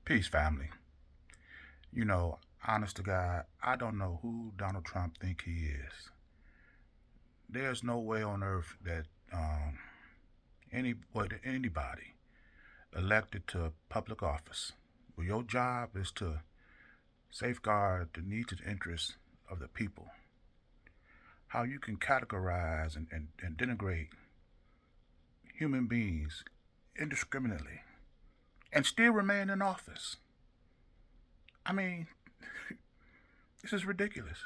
Peace, family. Honest to God, I don't know who Donald Trump think he is. There's no way on earth that anybody elected to public office, well, your job is to safeguard the needs and interests of the people. How you can categorize and denigrate human beings indiscriminately and still remain in office. I mean, this is ridiculous.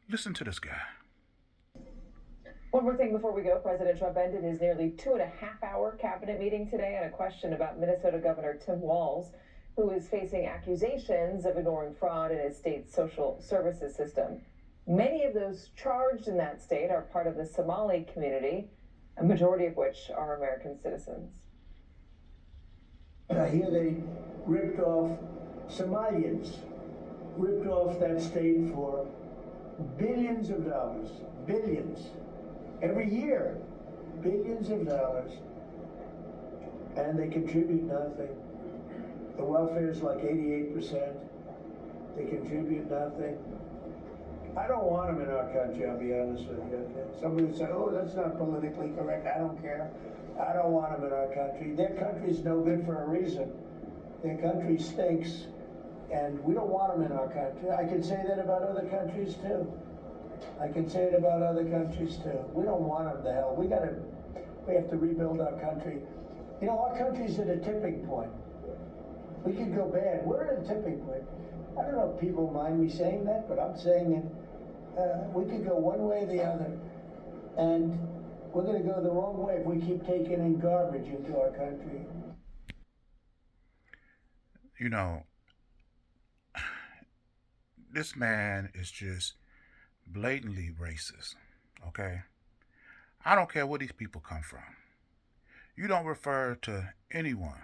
Listen to this guy. One more thing before we go. President Trump ended his nearly 2.5-hour cabinet meeting today on a question about Minnesota Governor Tim Walz, who is facing accusations of ignoring fraud in his state's social services system. Many of those charged in that state are part of the Somali community, a majority of which are American citizens. I hear they ripped off Somalians, ripped off that state for billions of dollars, billions, every year, billions of dollars, and they contribute nothing. The welfare is like 88%. They contribute nothing. I don't want them in our country, I'll be honest with you. Somebody would say, oh, that's not politically correct. I don't care. I don't want them in our country. Their country's no good for a reason. Their country stinks, and we don't want them in our country. I can say that about other countries too. I can say it about other countries too. We don't want them to hell. We have to rebuild our country. You know, our country's at a tipping point. We could go bad. We're at a tipping point. I don't know if people mind me saying that, but I'm saying it. We could go one way or the other, and we're going to go the wrong way if we keep taking in garbage into our country. You know, this man is just blatantly racist, okay? I don't care where these people come from. You don't refer to anyone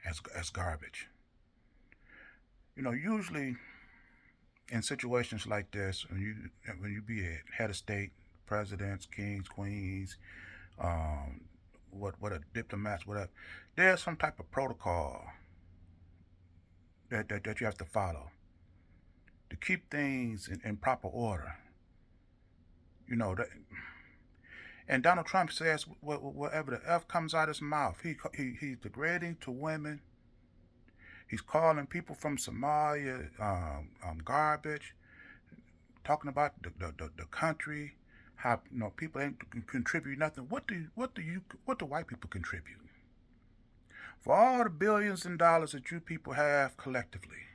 as garbage. Usually in situations like this, when you be a head of state, presidents, kings, queens, what a diplomats, whatever, there's some type of protocol that you have to follow to keep things in proper order. That, and Donald Trump says whatever the F comes out of his mouth. He's degrading to women. He's calling people from Somalia garbage, talking about the country, how people ain't contribute nothing. What do white people contribute? For all the billions in dollars that you people have collectively,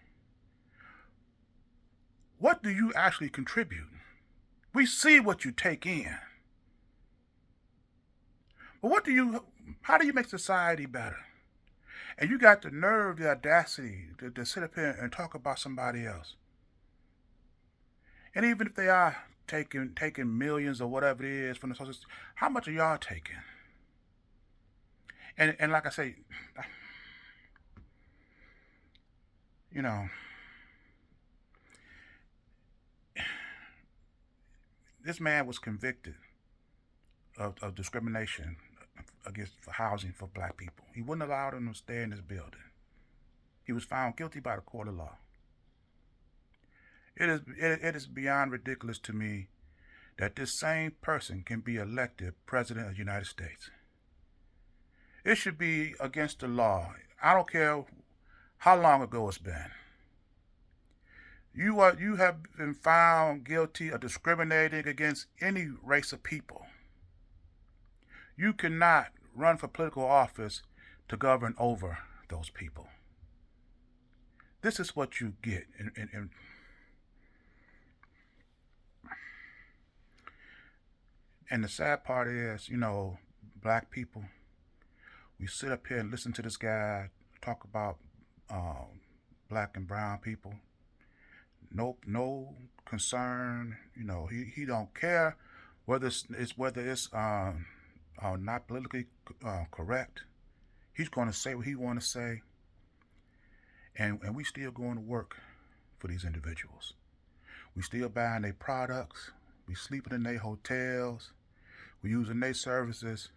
what do you actually contribute? We see what you take in. But how do you make society better? And you got the nerve, the audacity to sit up here and talk about somebody else. And even if they are taking millions or whatever it is from the social system, how much are y'all taking? And like I say, this man was convicted of discrimination against for housing for black people. He wouldn't allow them to stay in his building. He was found guilty by the court of law. It is beyond ridiculous to me that this same person can be elected president of the United States. It should be against the law. I don't care how long ago it's been. You have been found guilty of discriminating against any race of people. You cannot run for political office to govern over those people. This is what you get. And the sad part is, black people, we sit up here and listen to this guy talk about black and brown people. No concern. He don't care whether it's not politically correct. He's going to say what he want to say, and we still going to work for these individuals. We still buying their products. We sleeping in their hotels. We using their services.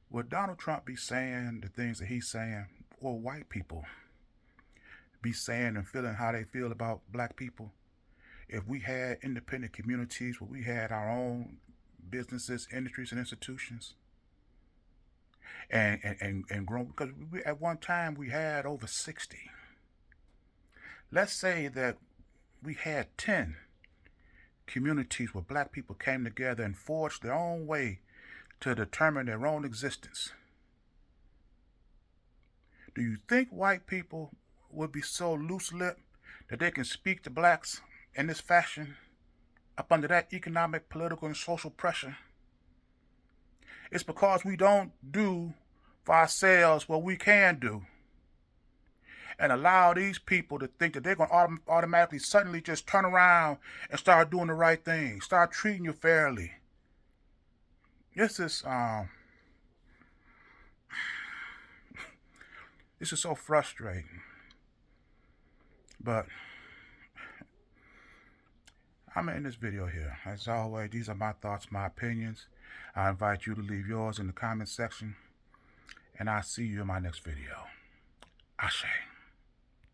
Would Donald Trump be saying the things that he's saying or white people be saying and feeling how they feel about black people if we had independent communities where we had our own businesses, industries, and institutions? And grown, because at one time we had over 60. Let's say that we had 10 communities where black people came together and forged their own way to determine their own existence. Do you think white people would be so loose-lipped that they can speak to blacks in this fashion up under that economic, political, and social pressure? It's because we don't do for ourselves what we can do and allow these people to think that they're going to automatically, suddenly just turn around and start doing the right thing, start treating you fairly. This is so frustrating. But I'm in this video here. As always, these are my thoughts, my opinions. I invite you to leave yours in the comment section, and I'll see you in my next video. Ashe.